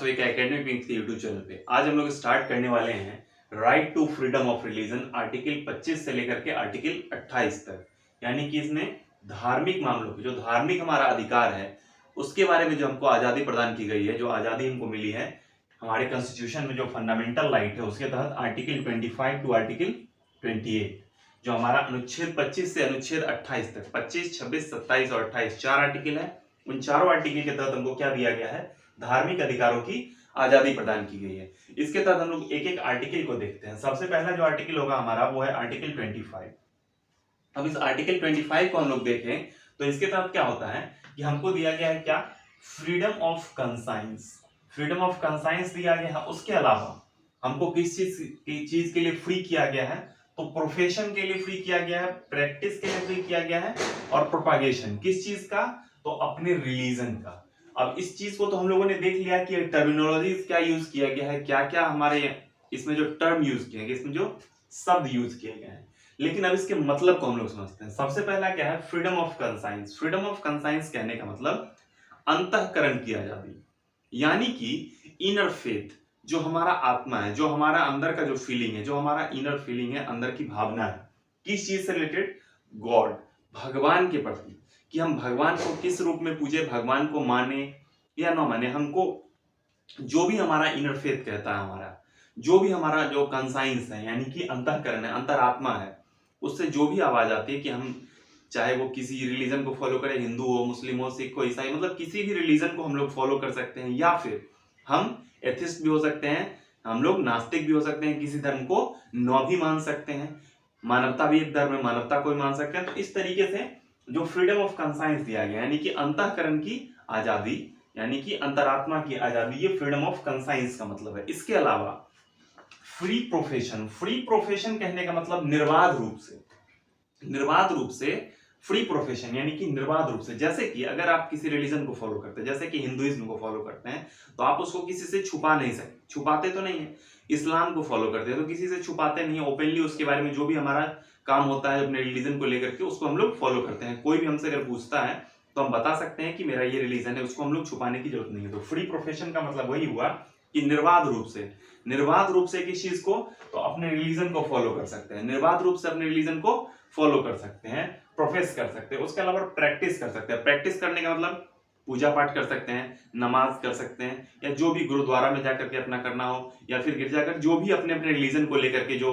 हो एक academic wing के यूट्यूब चैनल पे। आज हम लोग स्टार्ट करने वाले हैं right to freedom of religion article 25 से लेकर के आर्टिकल 28 तक। यानी कि इसमें धार्मिक मामलों पे जो धार्मिक हमारा अधिकार है उसके बारे में जो हमको आजादी प्रदान की गई है, जो आजादी हमको मिली है हमारे कॉन्स्टिट्यूशन में, जो फंडामेंटल राइट है उसके तहत आर्टिकल 25 टू आर्टिकल 28, जो हमारा अनुच्छेद 25 से अनुच्छेद 28 तक 25, 26, 27 और 28 चार आर्टिकल है। उन चारों आर्टिकल के तहत हमको क्या दिया गया है, धार्मिक अधिकारों की आजादी प्रदान की गई है। इसके तहत हम लोग एक एक आर्टिकल को देखते हैं। सबसे पहला जो आर्टिकल होगा हमारा वो है आर्टिकल 25। अब इस आर्टिकल 25 को हम लोग देखें तो इसके तहत क्या होता है कि हमको दिया गया है क्या, freedom of conscience. Freedom of conscience दिया गया है। उसके अलावा हमको किस चीज के लिए फ्री किया गया है, तो प्रोफेशन के लिए फ्री किया गया है, प्रैक्टिस के लिए फ्री किया गया है, और प्रोपागेशन किस चीज का, तो अपने रिलीजन का। अब इस चीज को तो हम लोगों ने देख लिया कि टर्मिनोलॉजी क्या यूज किया गया है, क्या क्या हमारे इसमें जो टर्म यूज किए गए, इसमें जो शब्द यूज किए गए हैं। लेकिन अब इसके मतलब को हम लोग समझते हैं। सबसे पहला क्या है, freedom of conscience. Freedom of conscience कहने का मतलब अंतःकरण की आजादी, यानी कि इनर फेथ, जो हमारा आत्मा है, जो हमारा अंदर का जो फीलिंग है, जो हमारा इनर फीलिंग है, अंदर की भावना है, किस चीज से रिलेटेड, गॉड, भगवान के प्रति, कि हम भगवान को किस रूप में पूजे, भगवान को माने या ना माने, हमको जो भी हमारा इनर फेथ कहता है, हमारा जो भी हमारा जो कंसाइंस है यानी कि अंतःकरण है, अंतरात्मा है, उससे जो भी आवाज आती है कि हम चाहे वो किसी रिलीजन को फॉलो करें, हिंदू हो, मुस्लिम हो, सिख हो, ईसाई, मतलब किसी भी रिलीजन को हम लोग फॉलो कर सकते हैं, या फिर हम एथिस्ट भी हो सकते हैं, हम लोग नास्तिक भी हो सकते हैं, किसी धर्म को न भी मान सकते हैं, मानवता भी एक धर्म है, मानवता को भी मान सकते हैं। तो इस तरीके से जो फ्रीडम ऑफ कंसाइंस दिया गया यानी कि अंतःकरण की आजादी, यानी कि अंतरात्मा की आजादी, ये फ्रीडम ऑफ कंसाइंस का मतलब है। इसके अलावा फ्री प्रोफेशन। फ्री प्रोफेशन कहने का मतलब निर्बाध रूप से फ्री प्रोफेशन, यानी कि निर्बाध रूप से। जैसे कि अगर आप किसी रिलीजन को फॉलो करते हैं, जैसे कि हिंदुइज्म को फॉलो करते हैं, तो आप उसको किसी से छुपा नहीं सकते, छुपाते तो नहीं है। इस्लाम को फॉलो करते हैं तो किसी से छुपाते नहीं है, ओपनली उसके बारे में जो भी हमारा काम होता है अपने रिलीजन को लेकर के उसको हम लोग फॉलो करते हैं। कोई भी हमसे अगर पूछता है तो हम बता सकते हैं कि मेरा ये रिलीजन है, उसको हम लोग छुपाने की जरूरत नहीं है। तो फ्री प्रोफेशन का मतलब वही हुआ कि निर्बाध रूप से किस चीज को, तो अपने रिलीजन को फॉलो कर सकते हैं, निर्बाध रूप से अपने रिलीजन को फॉलो कर सकते हैं, प्रोफेस कर सकते हैं। उसके अलावा प्रैक्टिस कर सकते हैं। प्रैक्टिस करने का मतलब पूजा पाठ कर सकते हैं, नमाज कर सकते हैं, या जो भी गुरुद्वारा में जाकर के अपना करना हो, या फिर गिरजाघर, जो भी अपने अपने रिलीजन को लेकर के जो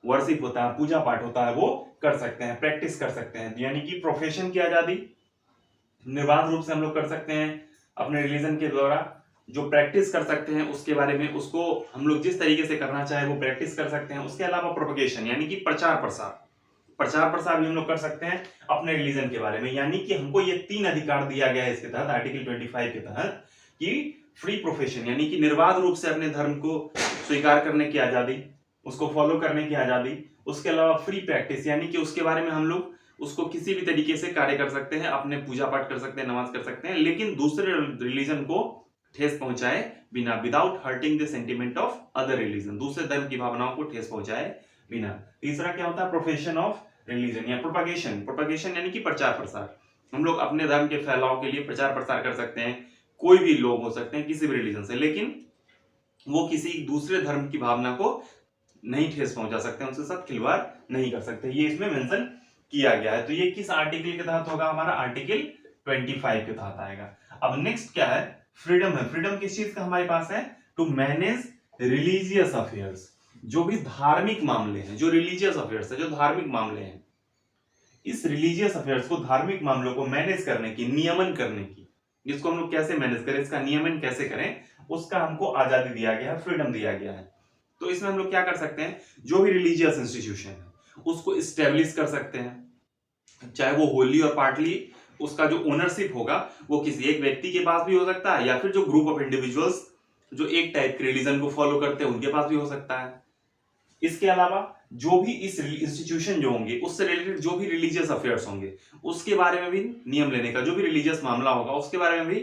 वर्शिप होता है, पूजा पाठ होता है, वो कर सकते हैं, प्रैक्टिस कर सकते हैं। यानी कि प्रोफेशन की आजादी निर्बाध रूप से हम लोग कर सकते हैं अपने रिलीजन के द्वारा। जो प्रैक्टिस कर सकते हैं उसके बारे में, उसको हम लोग जिस तरीके से करना चाहे वो प्रैक्टिस कर सकते हैं। उसके अलावा प्रोपगेशन यानी कि प्रचार प्रसार भी हम लोग कर सकते हैं अपने रिलीजन के बारे में। यानी कि हमको ये तीन अधिकार दिया गया है इसके तहत, आर्टिकल 25 के तहत, कि फ्री प्रोफेशन यानी कि निर्बाध रूप से अपने धर्म को स्वीकार करने की आजादी, उसको फॉलो करने की आजादी। उसके अलावा फ्री प्रैक्टिस यानी कि उसके बारे में हम लोग उसको किसी भी तरीके से कार्य कर सकते हैं, अपने पूजा पाठ कर सकते हैं, नमाज कर सकते हैं, लेकिन दूसरे रिलीजन को ठेस पहुंचाए बिना, without hurting the sentiment of other religion, दूसरे धर्म की भावनाओं को ठेस पहुंचाए बिना। तीसरा क्या होता है, प्रोफेशन ऑफ रिलीजन या प्रोपगेशन यानी कि प्रचार प्रसार। हम लोग अपने धर्म के फैलाव के लिए प्रचार प्रसार कर सकते हैं। कोई भी लोग हो सकते हैं किसी भी रिलीजन से, लेकिन वो किसी दूसरे धर्म की भावना को नहीं ठेस पहुंचा सकते, उनके साथ खिलवाड़ नहीं कर सकते। ये इसमें मेंशन किया गया है। तो ये किस आर्टिकल के तहत होगा, हमारा आर्टिकल 25 के तहत आएगा। अब नेक्स्ट क्या है, फ्रीडम है। फ्रीडम किस चीज का हमारे पास है, टू मैनेज रिलीजियस अफेयर्स। जो भी धार्मिक मामले हैं, जो रिलीजियस अफेयर्स है, जो धार्मिक मामले हैं, इस रिलीजियस अफेयर्स को, धार्मिक मामलों को मैनेज करने की, नियमन करने की, जिसको हम लोग कैसे मैनेज करें, इसका नियमन कैसे करें, उसका हमको आजादी दिया गया है, फ्रीडम दिया गया है। तो इसमें हम लोग क्या कर सकते हैं, जो भी रिलीजियस इंस्टीट्यूशन है उसको इस्टेब्लिश कर सकते हैं, चाहे वो होली और पार्टली उसका जो ओनरशिप होगा वो किसी एक व्यक्ति के पास भी हो सकता है, या फिर जो ग्रुप ऑफ इंडिविजुअल्स जो एक टाइप के रिलीजन को फॉलो करते हैं उनके पास भी हो सकता है। इसके अलावा जो भी इस इंस्टीट्यूशन जो होंगे उससे रिलेटेड जो भी रिलीजियस अफेयर्स होंगे उसके बारे में भी नियम लेने का, जो भी रिलीजियस मामला होगा उसके बारे में भी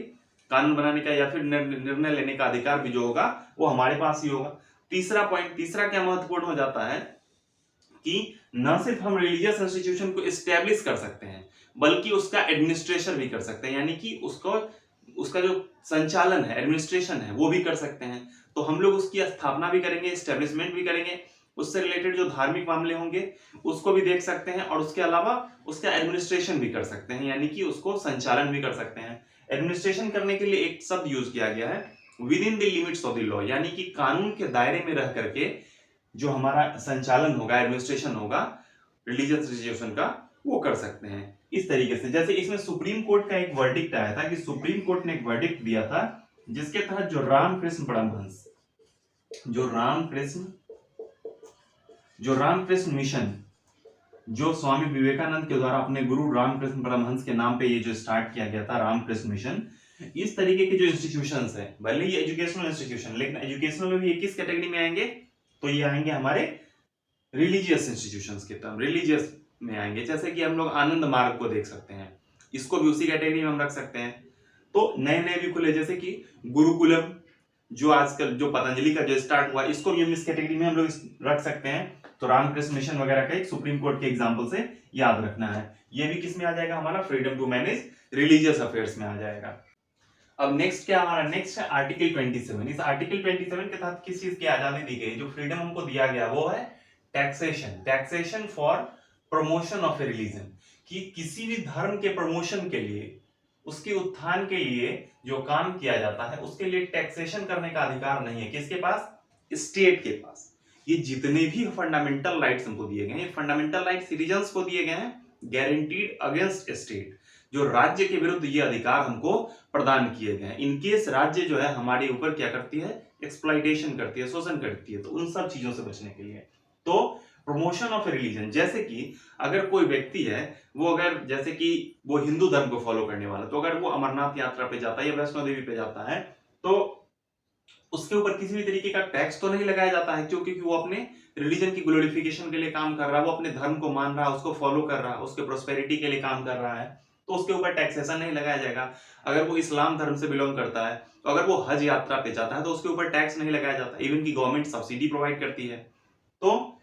कानून बनाने का या फिर निर्णय लेने का अधिकार भी जो होगा वो हमारे पास ही होगा। तीसरा पॉइंट, तीसरा क्या महत्वपूर्ण हो जाता है कि न सिर्फ हम रिलीजियस इंस्टीट्यूशन को एस्टेब्लिश कर सकते हैं बल्कि उसका एडमिनिस्ट्रेशन भी कर सकते हैं, यानी कि उसको उसका जो संचालन है, एडमिनिस्ट्रेशन है, वो भी कर सकते हैं। तो हम लोग उसकी स्थापना भी करेंगे, एस्टेब्लिशमेंट भी करेंगे, उससे रिलेटेड जो धार्मिक मामले होंगे उसको भी देख सकते हैं, और उसके अलावा उसका एडमिनिस्ट्रेशन भी कर सकते हैं, यानी कि उसको संचालन भी कर सकते हैं। एडमिनिस्ट्रेशन करने के लिए एक शब्द यूज किया गया है, with in the limits of the law, यानी कि कानून के दायरे में रह करके जो हमारा संचालन होगा, एडमिनिस्ट्रेशन होगा रिलीजियस इंस्टीट्यूशन का, वो कर सकते हैं। इस तरीके से जैसे इसमें सुप्रीम कोर्ट का एक वर्डिक्ट आया था कि सुप्रीम कोर्ट ने एक वर्डिक्ट दिया था जिसके तहत जो रामकृष्ण परमहंस, जो रामकृष्ण मिशन, जो स्वामी विवेकानंद के द्वारा अपने गुरु रामकृष्ण परमहंस के नाम पे ये जो स्टार्ट किया गया था रामकृष्ण मिशन, इस तरीके के जो इंस्टीट्यूशंस है, भले ये एजुकेशनल इंस्टीट्यूशन, लेकिन एजुकेशनल में भी ये किस कैटेगरी में आएंगे, तो ये आएंगे हमारे रिलीजियस इंस्टीट्यूशंस के तरफ, रिलीजियस में आएंगे। जैसे कि हम लोग आनंद मार्ग को देख सकते हैं, इसको भी उसी कैटेगरी में हम रख सकते हैं। तो नए नए भी खुले, जैसे कि गुरुकुलम जो आजकल जो पतंजलि का जो स्टार्ट हुआ, इसको भी हम इस कैटेगरी में हम लोग रख सकते हैं। तो रामकृष्ण मिशन वगैरह का एक सुप्रीम कोर्ट के एग्जांपल से याद रखना है। ये भी किस में आ जाएगा, हमारा freedom to manage religious affairs में आ जाएगा। अब नेक्स्ट क्या हमारा, नेक्स्ट है आर्टिकल 27। इस आर्टिकल 27 के तहत किस चीज की आजादी दी गई, जो फ्रीडम हमको दिया गया वो है taxation for promotion of A religion, कि किसी भी धर्म के प्रमोशन के लिए, उसके उत्थान के लिए जो काम किया जाता है उसके लिए टैक्सेशन करने का अधिकार नहीं है। किसके पास, स्टेट के पास। ये जितने भी फंडामेंटल राइट्स हमको दिए गए हैं, फंडामेंटल राइट्स सिटीजन्स को दिए गए हैं, गारंटीड अगेंस्ट स्टेट, जो राज्य के विरुद्ध ये अधिकार हमको प्रदान किए गए हैं। इनकेस राज्य जो है हमारे ऊपर क्या करती है, एक्सप्लॉइटेशन करती है, शोषण करती है, तो उन सब चीजों से बचने के लिए। तो प्रमोशन ऑफ रिलीजन, जैसे कि अगर कोई व्यक्ति है, वो अगर जैसे कि वो हिंदू धर्म को फॉलो करने वाला, तो अगर वो अमरनाथ यात्रा पे जाता है या वैष्णो देवी पे जाता है, तो उसके ऊपर किसी भी तरीके का टैक्स तो नहीं लगाया जाता है, क्योंकि वो अपने रिलीजन की ग्लोरिफिकेशन के लिए काम कर रहा है, वो अपने धर्म को मान रहा है, उसको फॉलो कर रहा है, उसके प्रोस्पेरिटी के लिए काम कर रहा है, तो उसके ऊपर टैक्सेशन नहीं लगाया जाएगा। अगर वो इस्लाम धर्म से बिलोंग करता है, तो अगर वो हज यात्रा पे जाता है, तो उसके ऊपर टैक्स नहीं लगाया जाता, इवन की गवर्नमेंट सब्सिडी प्रोवाइड करती है। तो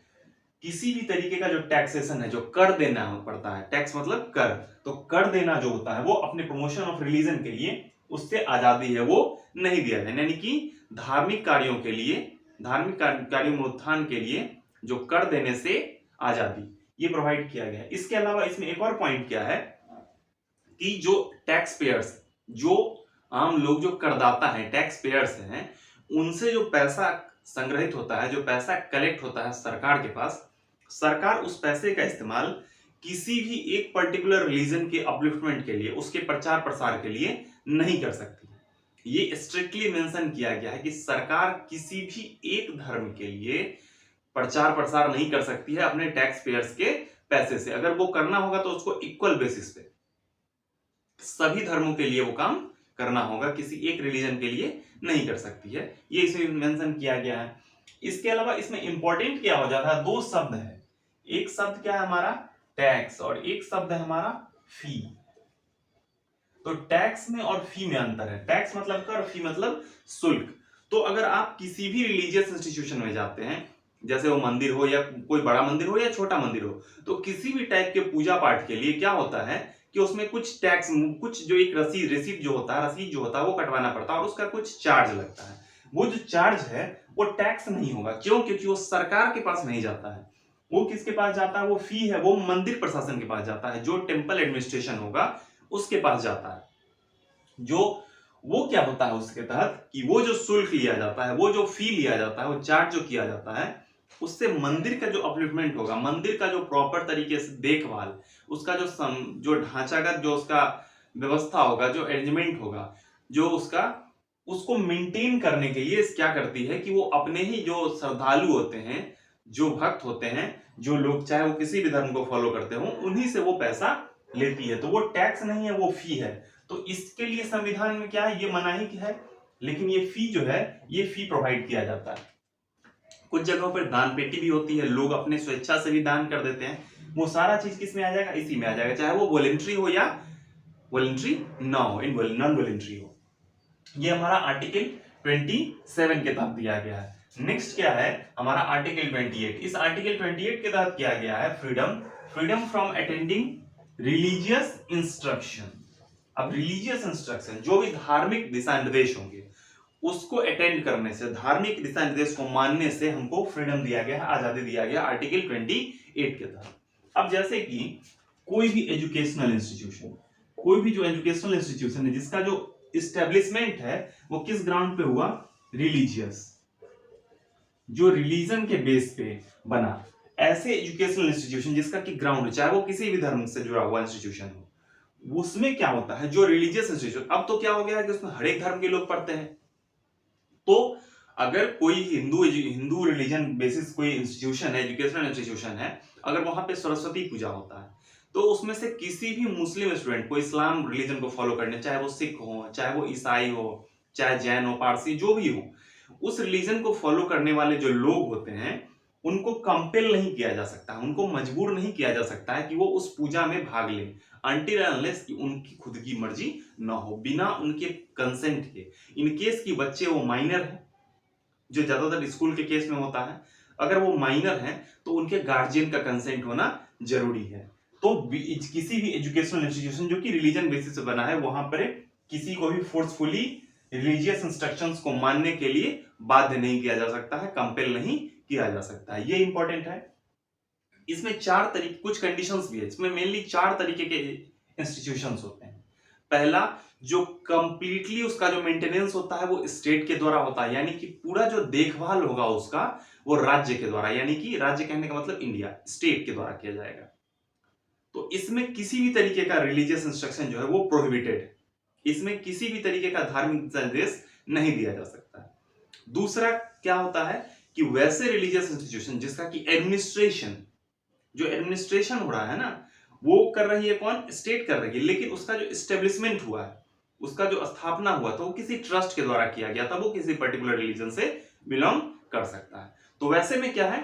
किसी भी तरीके का जो टैक्सेशन है, जो कर देना पड़ता है, टैक्स मतलब कर, तो कर देना जो होता है वो अपने प्रमोशन ऑफ रिलीजन के लिए, उससे आजादी है वो नहीं दिया जाए। यानी कि धार्मिक कार्यों के लिए, धार्मिक कार्यों में उत्थान के लिए जो कर देने से आजादी, ये प्रोवाइड किया गया है। इसके अलावा इसमें एक और पॉइंट क्या है कि जो टैक्स पेयर्स, जो आम लोग, जो करदाता है, टैक्स पेयर्स हैं, उनसे जो पैसा संग्रहित होता है, जो पैसा कलेक्ट होता है सरकार के पास, सरकार उस पैसे का इस्तेमाल किसी भी एक पर्टिकुलर रिलीजन के अपलिफ्टमेंट के लिए, उसके प्रचार प्रसार के लिए नहीं कर सकती। ये स्ट्रिक्टली मेंशन किया गया है कि सरकार किसी भी एक धर्म के लिए प्रचार प्रसार नहीं कर सकती है अपने टैक्स पेयर्स के पैसे से। अगर वो करना होगा तो उसको इक्वल बेसिस पे सभी धर्मों के लिए वो काम करना होगा, किसी एक रिलीजन के लिए नहीं कर सकती है। ये इसमें मेंशन किया गया है। इसके अलावा इसमें इंपॉर्टेंट क्या हो जाता है, दो शब्द है, एक शब्द क्या है हमारा टैक्स, और एक शब्द है हमारा फी। तो टैक्स में और फी में अंतर है। टैक्स मतलब कर, फी मतलब शुल्क। तो अगर आप किसी भी रिलीजियस इंस्टीट्यूशन में जाते हैं, जैसे वो मंदिर हो या कोई बड़ा मंदिर हो या छोटा मंदिर हो, तो किसी भी टाइप के पूजा पाठ के लिए क्या होता है कि उसमें कुछ टैक्स, कुछ जो एक रसीद जो होता है वो कटवाना पड़ता है, और उसका कुछ चार्ज लगता है। वो जो चार्ज है वो टैक्स नहीं होगा। क्यों? क्योंकि वो सरकार के पास नहीं जाता है। वो किसके पास जाता है, वो फी है, वो मंदिर प्रशासन के पास जाता है, जो टेम्पल एडमिनिस्ट्रेशन होगा उसके पास जाता है। जो वो क्या होता है उसके तहत कि वो जो शुल्क लिया जाता है, वो जो फी लिया जाता है, वो चार्ज जो किया जाता है, उससे मंदिर का जो अपलिफ्टमेंट होगा, मंदिर का जो प्रॉपर तरीके से देखभाल, उसका जो ढांचागत जो उसका व्यवस्था होगा, जो अरेंजमेंट होगा, जो उसको मेंटेन करने के लिए क्या करती है कि वो अपने ही जो श्रद्धालु होते हैं, जो भक्त होते हैं, जो लोग चाहे वो किसी भी धर्म को फॉलो करते हो, उन्हीं से वो पैसा लेती है। तो वो टैक्स नहीं है, वो फी है। तो इसके लिए संविधान में क्या है, ये मनाही है, लेकिन ये फी जो है, ये फी प्रोवाइड किया जाता है। कुछ जगहों पर दान पेटी भी होती है, लोग अपने स्वेच्छा से भी दान कर देते हैं। वो सारा चीज किस में आ जाएगा, इसी में आ जाएगा, चाहे वो वॉलेंट्री हो या वॉलेंट्री ना हो, नॉन वॉलेंट्री हो। ये हमारा आर्टिकल 27 के तहत दिया गया है। नेक्स्ट क्या है हमारा आर्टिकल 28। इस आर्टिकल 28 के तहत किया गया है freedom from attending religious instruction. अब रिलीजियस इंस्ट्रक्शन, जो भी धार्मिक दिशा निर्देश होंगे उसको अटेंड करने से, धार्मिक दिशा निर्देश को मानने से हमको फ्रीडम दिया गया है, आजादी दिया गया आर्टिकल 28 के तहत। अब जैसे कि कोई भी एजुकेशनल इंस्टीट्यूशन, कोई भी जो एजुकेशनल इंस्टीट्यूशन है जिसका जो इस्टेब्लिशमेंट है वो किस ग्राउंड पे हुआ, रिलीजियस, जो रिलीजन के बेस पे बना, ऐसे एजुकेशनल इंस्टीट्यूशन जिसका कि ग्राउंड, चाहे वो किसी भी धर्म से जुड़ा हुआ इंस्टीट्यूशन हो, उसमें क्या होता है, जो रिलीजियस इंस्टीट्यूशन, अब तो क्या हो गया है कि उसमें हर एक धर्म के लोग पढ़ते हैं। तो अगर कोई हिंदू रिलीजन बेसिस कोई इंस्टीट्यूशन है, एजुकेशनल इंस्टीट्यूशन है, अगर वहां पे सरस्वती पूजा होता है तो उसमें से किसी भी मुस्लिम स्टूडेंट को इस्लाम रिलीजन को फॉलो करने, चाहे वो सिख हो, चाहे वो ईसाई हो, चाहे जैन हो, पारसी, जो भी हो, उस रिलीजन को फॉलो करने वाले जो लोग होते हैं उनको कंपेल नहीं किया जा सकता, उनको मजबूर नहीं किया जा सकता है कि वो उस पूजा में भाग लें, अनटिल अनलेस कि उनकी खुद की मर्जी ना हो, बिना उनके कंसेंट के। इन केस की बच्चे वो माइनर है, जो ज्यादातर स्कूल के केस में होता है, अगर वो माइनर हैं तो उनके गार्जियन का कंसेंट होना जरूरी है। तो किसी भी एजुकेशनल इंस्टीट्यूशन जो कि रिलीजन बेसिस पे बना है, वहां पर किसी को भी फोर्सफुली रिलीजियस इंस्ट्रक्शंस को मानने के लिए बाध्य नहीं किया जा सकता है, कंपेल नहीं किया जा सकता है, ये इंपॉर्टेंट है। इसमें चार तरीके, कुछ कंडीशंस भी है, इसमें मेनली चार तरीके के इंस्टीट्यूशंस होते हैं। पहला, जो कंप्लीटली उसका जो मेंटेनेंस होता है वो स्टेट के द्वारा होता है, यानी कि पूरा जो देखभाल होगा उसका वो राज्य के द्वारा, यानी कि राज्य कहने का मतलब इंडिया, स्टेट के द्वारा किया जाएगा। तो इसमें किसी भी तरीके का रिलीजियस इंस्ट्रक्शन जो है वो प्रोहिबिटेड है, इसमें किसी भी तरीके का धार्मिक संदेश नहीं दिया जा सकता है। दूसरा क्या होता है कि वैसे रिलीजियस इंस्टीट्यूशन जिसका कि एडमिनिस्ट्रेशन, जो एडमिनिस्ट्रेशन हो रहा है ना, वो कर रही है कौन, स्टेट कर रही है, लेकिन उसका जो एस्टेब्लिशमेंट हुआ है, उसका जो स्थापना हुआ था वो किसी ट्रस्ट के द्वारा किया गया था, वो किसी पर्टिकुलर रिलीजन से बिलोंग कर सकता है। तो वैसे में क्या है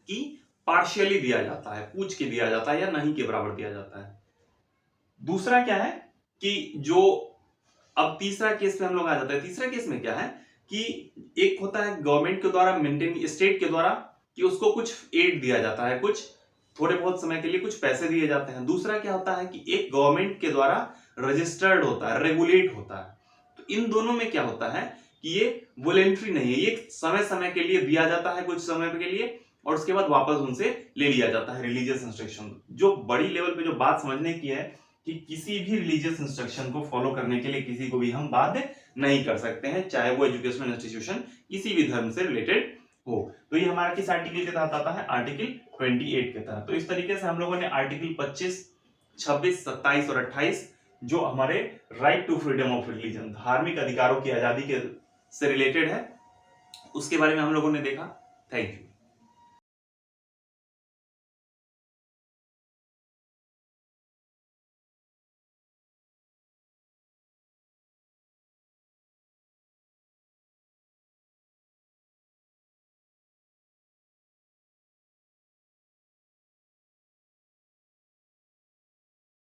कि पार्शियली दिया जाता है, पूछ के दिया जाता है या नहीं के बराबर दिया जाता है। दूसरा क्या है कि जो, अब तीसरा केस में हम लोग आ जाते हैं। तीसरा केस में क्या है कि एक होता है गवर्नमेंट के द्वारा मेंटेन, स्टेट के द्वारा, कि उसको कुछ एड दिया जाता है, कुछ थोड़े बहुत समय के लिए कुछ पैसे दिए जाते हैं। दूसरा क्या होता है कि एक गवर्नमेंट के द्वारा रजिस्टर्ड होता है, रेगुलेट होता है। तो इन दोनों में क्या होता है कि ये वॉलेंट्री नहीं है, ये समय समय के लिए दिया जाता है, कुछ समय के लिए, और उसके बाद वापस उनसे ले लिया जाता है रिलीजियस इंस्ट्रक्शन। जो बड़ी लेवल पे जो बात समझने की है कि किसी भी रिलीजियस इंस्ट्रक्शन को फॉलो करने के लिए किसी को भी हम बाध्य नहीं कर सकते हैं, चाहे वो एजुकेशनल इंस्टीट्यूशन किसी भी धर्म से रिलेटेड हो। तो ये हमारा किस आर्टिकल के तहत आता है, आर्टिकल 28 के तहत। तो इस तरीके से हम लोगों ने आर्टिकल 25, 26, 27 और 28 जो हमारे right to freedom of religion, धार्मिक अधिकारों की आजादी के से रिलेटेड है, उसके बारे में हम लोगों ने देखा। Thank you.